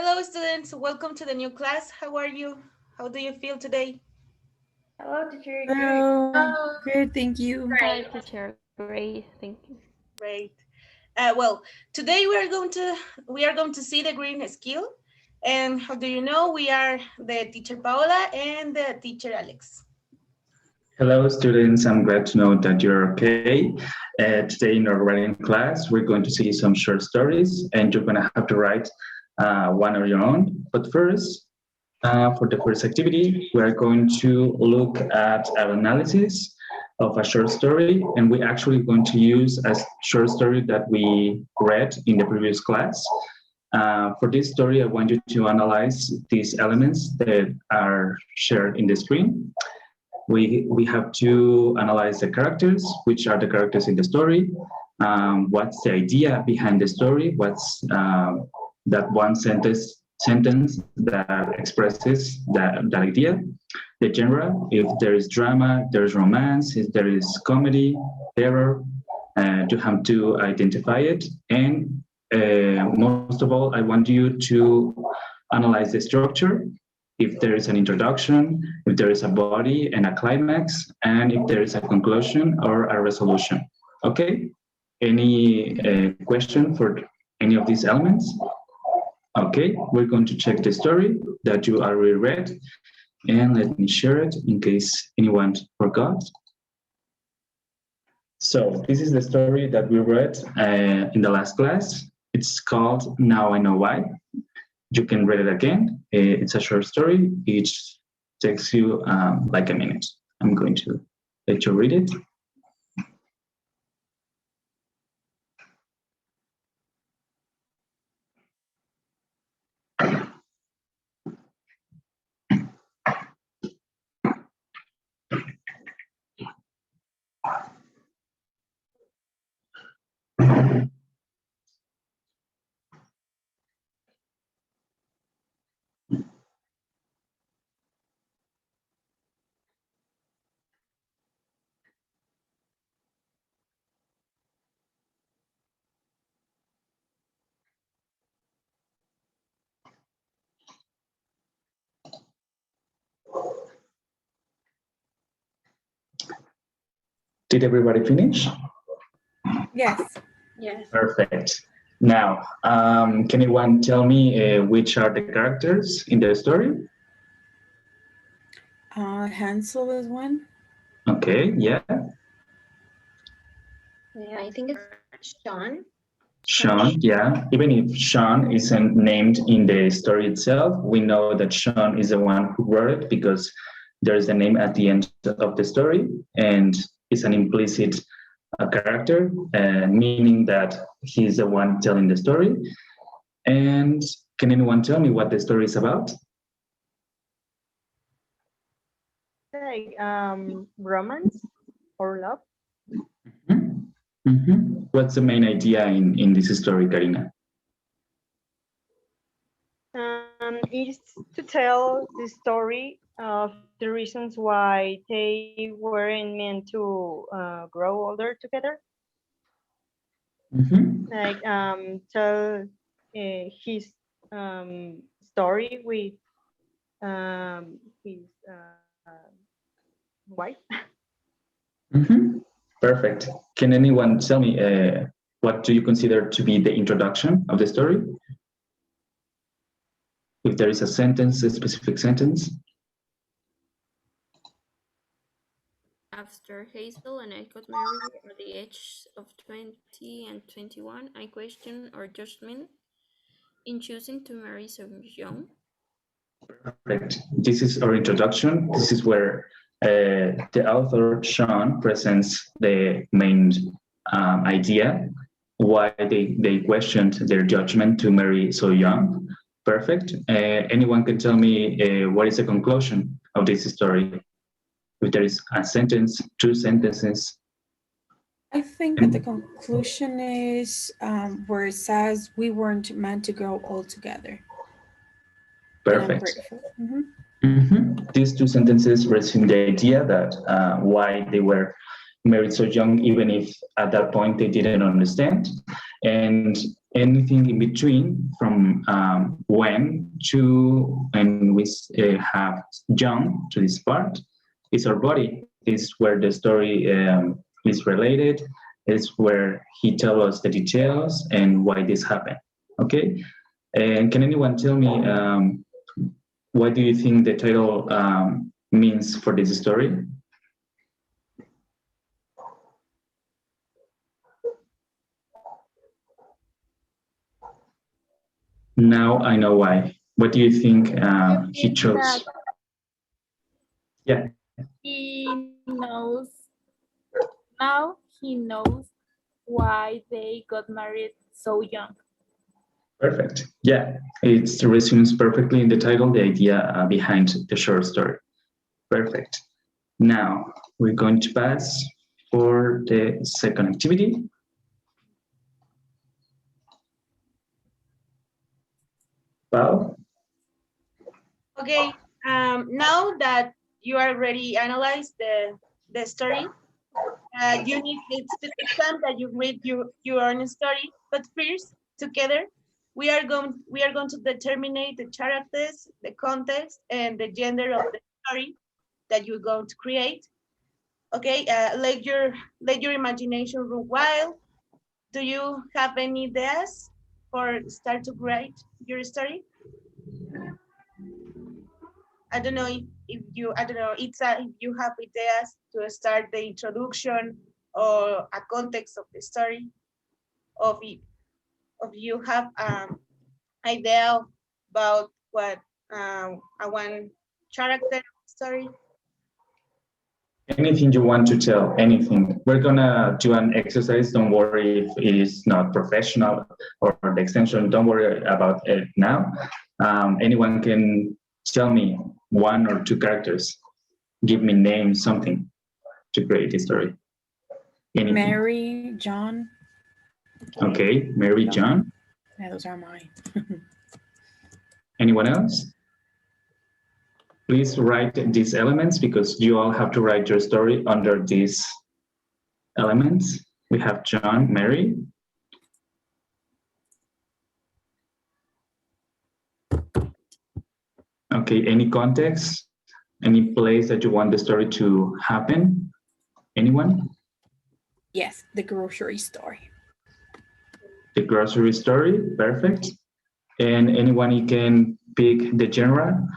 Hello, students. Welcome to the new class. How are you? How do you feel today? Hello, teacher. Good. Hello. Good, thank you. Hi, teacher. Great. Thank you. Great. Well, today we are going to see the green skill. And how do you know? We are the teacher Paola and the teacher Alex. Hello, students. I'm glad to know that you're okay. Today in our writing class, we're going to see some short stories, and you're going to have to write one of your own. But first, for the first activity, we are going to look at an analysis of a short story, and we're actually going to use a short story that we read in the previous class. For this story, I want you to analyze these elements that are shared in the screen. We have to analyze the characters, which are the characters in the story, what's the idea behind the story, what's that one sentence that expresses that idea, the genre, if there is drama, there's romance, if there is comedy, terror, to have to identify it. And most of all, I want you to analyze the structure, if there is an introduction, if there is a body and a climax, and if there is a conclusion or a resolution. Okay? Any question for any of these elements? Okay, we're going to check the story that you already read, and let me share it in case anyone forgot. So this is the story that we read in the last class. It's called Now I Know Why. You can read it again. It's a short story. Each takes you like a minute. I'm going to let you read it. Did everybody finish? Yes. Yes. Perfect. Now, can anyone tell me which are the characters in the story? Hansel is one. Okay, yeah. Yeah, I think it's Sean. Sean, yeah. Even if Sean isn't named in the story itself, we know that Sean is the one who wrote it because there's a name at the end of the story, and it's an implicit character, meaning that he's the one telling the story. And can anyone tell me what the story is about? Like romance or love. What's the main idea in this story, Karina? Is to tell the story of the reasons why they weren't meant to grow older together. Like tell his story with his wife. Perfect. Can anyone tell me what do you consider to be the introduction of the story? If there is a sentence, a specific sentence. After Hazel and I got married at the age of 20 and 21, I questioned our judgment in choosing to marry so young. Perfect. This is our introduction. This is where the author, Sean, presents the main idea, why they questioned their judgment to marry so young. Perfect. Anyone can tell me what is the conclusion of this story? If there is a sentence, two sentences. I think that the conclusion is where it says we weren't meant to grow old together. Perfect. These two sentences resume the idea that why they were married so young, even if at that point they didn't understand. And anything in between from when to when we have jump to this part is our body. Is where the story is related. Is where he tells us the details and why this happened. Okay, and can anyone tell me what do you think the title means for this story? Now I know why. What do you think he chose? Yeah. He knows now he knows why they got married so young. Perfect. Yeah, it resumes perfectly in the title the idea behind the short story. Perfect. Now we're going to pass for the second activity. Wow. Okay, now that you already analyzed the story, you need it's time that you read your own story. But first, together, we are going to determine the characters, the context, and the gender of the story that you're going to create. Okay, let your imagination run wild. Do you have any ideas for start to write your story? I don't know if you, I don't know, if you have ideas to start the introduction or a context of the story, of it, of you have idea about what a one character story. Anything you want to tell, anything. We're gonna do an exercise. Don't worry if it is not professional or the extension. Don't worry about it now. Anyone can tell me one or two characters. Give me name, something to create a story. Anything. Mary, John. Okay, Mary, John. Yeah, those are mine. Anyone else? Please write these elements because you all have to write your story under these elements. We have John, Mary. Okay, any context, any place that you want the story to happen? Anyone? Yes, the grocery store. The grocery story, perfect. And anyone, you can pick the genre.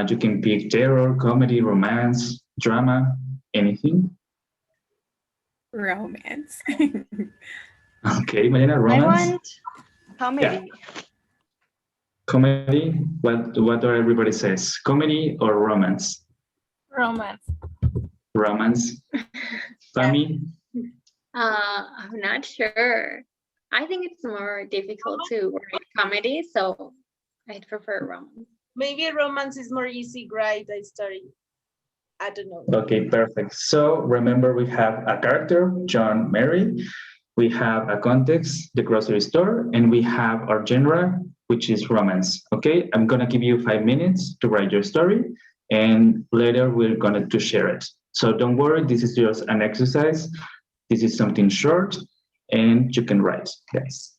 You can pick terror, comedy, romance, drama, anything. Romance. Okay, Mariana, I romance. want comedy. Yeah. Comedy, what do everybody says? Comedy or romance? Romance. Romance. Fami? I'm not sure. I think it's more difficult to write comedy, so I'd prefer romance. Maybe romance is more easy, write a story. I don't know. Okay, perfect. So remember we have a character, John, Mary. We have a context, the grocery store, and we have our genre, which is romance. Okay, I'm gonna give you 5 minutes to write your story, and later we're gonna to share it. So don't worry, this is just an exercise. This is something short, and you can write, guys.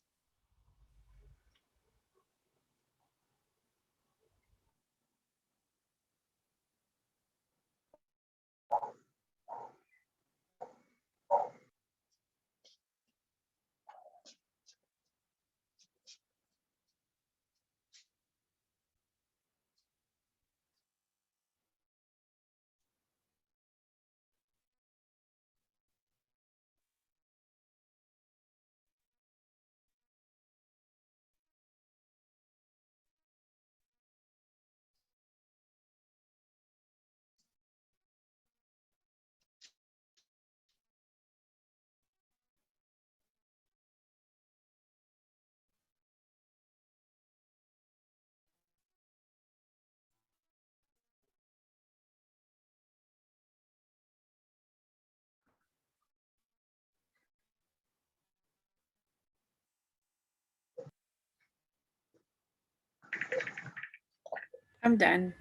I'm done.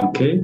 Okay.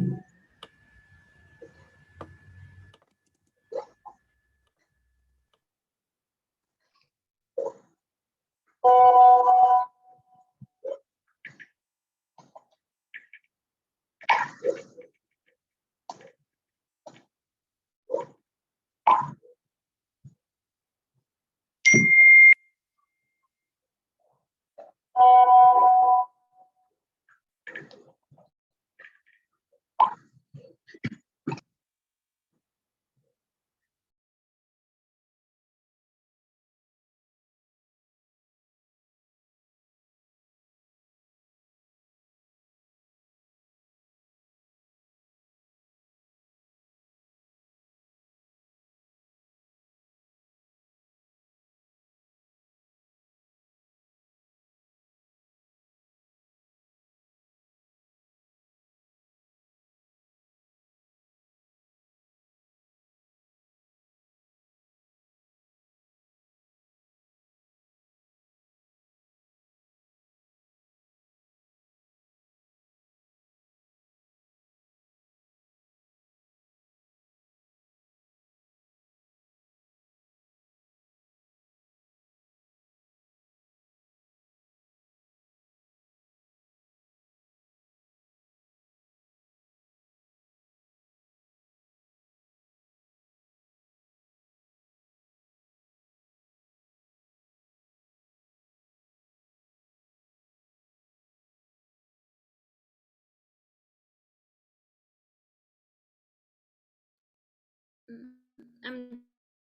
I'm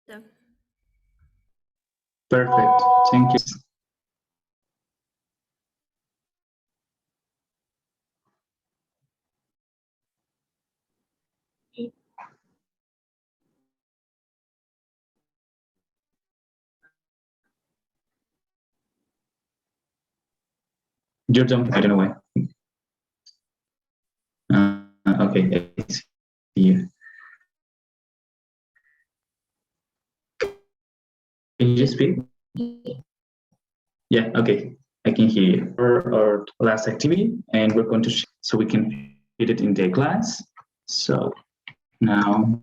done. Perfect. Thank you. You're done. I don't know why. Okay, I see you. Can you speak? Yeah, okay. I can hear you. For our last activity, and we're going to so we can fit it in the class. So now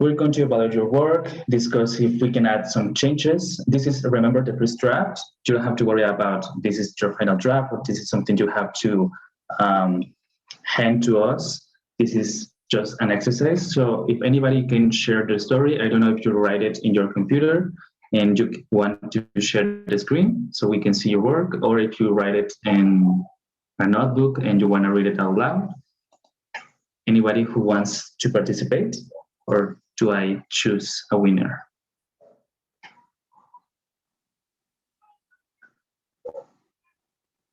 we're going to evaluate your work, discuss if we can add some changes. This is, remember, the first draft. You don't have to worry about this is your final draft, or this is something you have to hand to us. This is just an exercise. So if anybody can share the story, I don't know if you write it in your computer and you want to share the screen so we can see your work, or if you write it in a notebook and you want to read it out loud. Anybody who wants to participate, or do I choose a winner?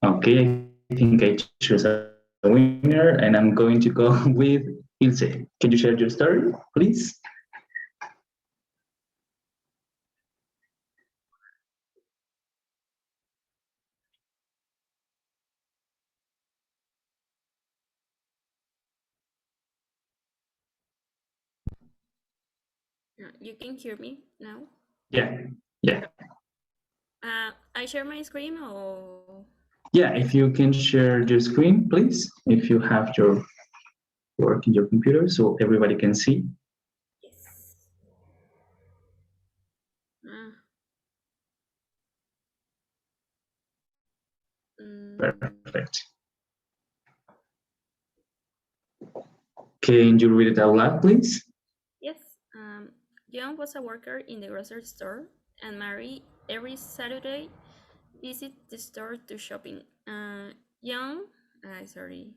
Okay, I think I choose a winner, and I'm going to go with Ilse. Can you share your story, please? You can hear me now? Yeah, yeah. I share my screen or? Yeah, if you can share your screen, please, if you have your work in your computer so everybody can see. Yes. Uh, Perfect. Can you read it out loud, please? Yes. John was a worker in the grocery store, and Mary every Saturday visit the store to shopping. Young, sorry.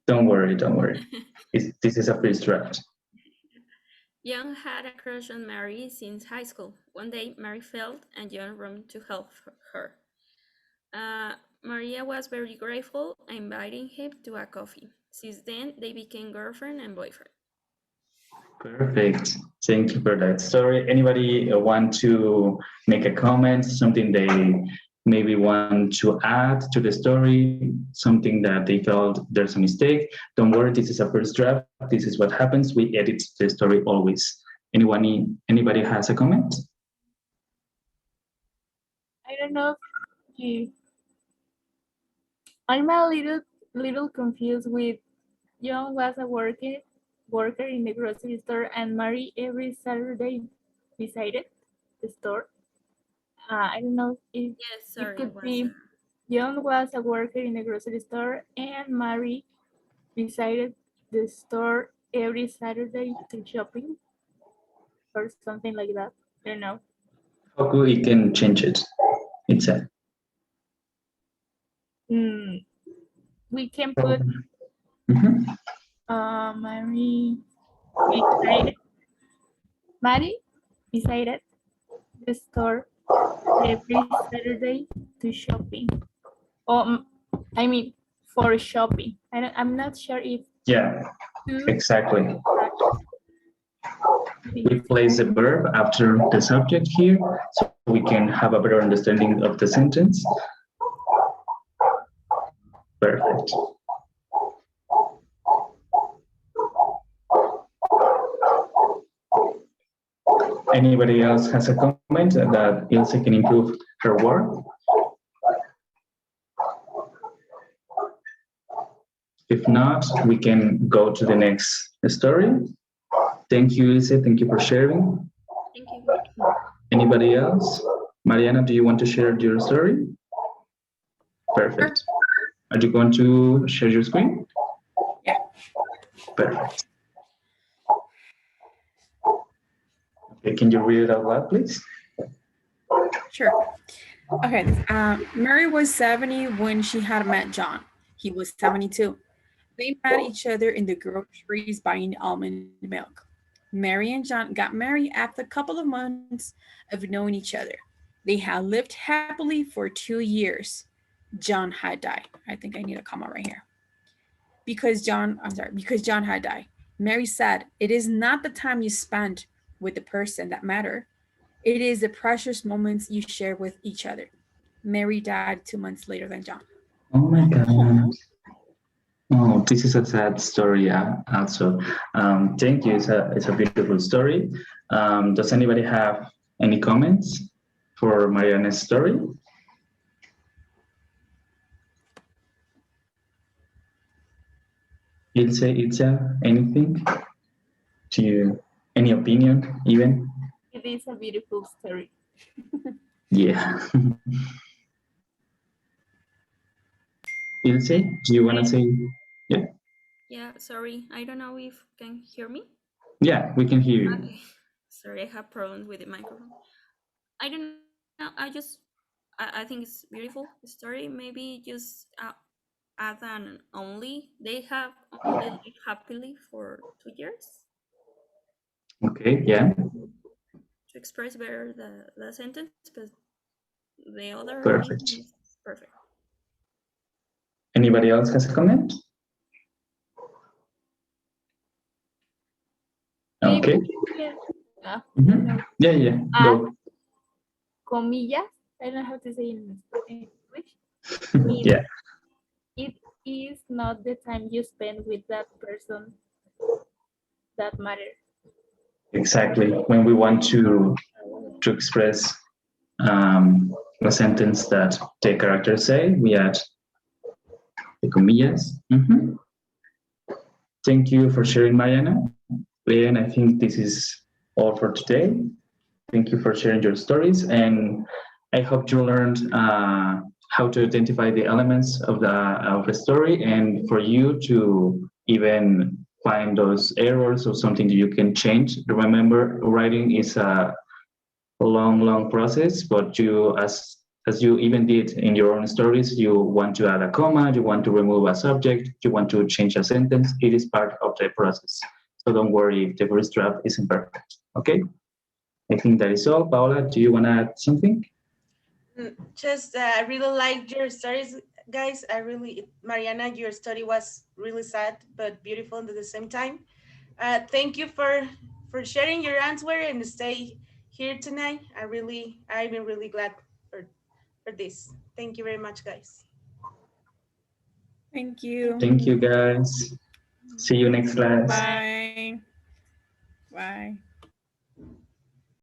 Don't worry, don't worry. This is a first draft. Young had a crush on Mary since high school. One day, Mary failed, and John ran to help her. Maria was very grateful, inviting him to a coffee. Since then, they became girlfriend and boyfriend. Perfect. Thank you for that story. Anybody want to make a comment, something they maybe want to add to the story, something that they felt there's a mistake? Don't worry, this is a first draft. This is what happens. We edit the story always. Anybody has a comment? I don't know if I'm a little confused with John was a worker in the grocery store and Mary every Saturday decided the store. I don't know if Yes, it sorry, could be John was a worker in the grocery store and Mary decided the store every Saturday to shopping or something like that. I don't know. How could we can change it? It's a We can put Mary decided the store every Saturday to shopping. Oh, I mean for shopping. I'm not sure if yeah, to exactly. We place the verb after the subject here so we can have a better understanding of the sentence. Perfect. Anybody else has a comment that Ilse can improve her work? If not, we can go to the next story. Thank you, Ilse. Thank you for sharing. Thank you. Anybody else? Mariana, do you want to share your story? Perfect. Are you going to share your screen? Yeah. Perfect. Okay, can you read it out loud, please? Sure. Okay. Mary was 70 when she had met John. He was 72. They met each other in the groceries buying almond milk. Mary and John got married after a couple of months of knowing each other. They had lived happily for 2 years. John had died. I think I need a comma right here. Because John had died. Mary said, "It is not the time you spend with the person that matter. It is the precious moments you share with each other." Mary died 2 months later than John. Oh my God. Oh, Oh, this is a sad story. Also, thank you. It's a beautiful story. Does anybody have any comments for Mariana's story? Ilse, anything? Do you any opinion even? It is a beautiful story. Yeah. Ilse, do you want to say? Yeah. Yeah, sorry. I don't know if you can hear me. Yeah, we can hear you. Okay. Sorry, I have problems with the microphone. I don't know. I think it's beautiful story. Maybe just add an only. They have only lived happily for 2 years Okay. Yeah. to express better the sentence, but the other meaning Perfect. is perfect. Anybody else has a comment? Maybe Okay. you can, Mhm. Yeah. Yeah. add Go. comillas. I don't know how to say in English. Means Yeah. it is not the time you spend with that person that matters. Exactly. When we want to express a sentence that the characters say, we add the comillas. Mhm. Thank you for sharing, Mariana. And I think this is all for today. Thank you for sharing your stories, and I hope you learned how to identify the elements of the story, and for you to even find those errors or something that you can change. Remember, writing is a long process, but you as you even did in your own stories, you want to add a comma, you want to remove a subject, you want to change a sentence. It is part of the process. So don't worry if the first draft isn't perfect. Okay? I think that is all. Paola, do you want to add something? Just I really liked your stories, guys. Mariana, your story was really sad but beautiful at the same time. Thank you for sharing your answer and stay here tonight. I've been really glad for this. Thank you very much, guys. Thank you. Thank you, guys. See you next class. Bye. Bye.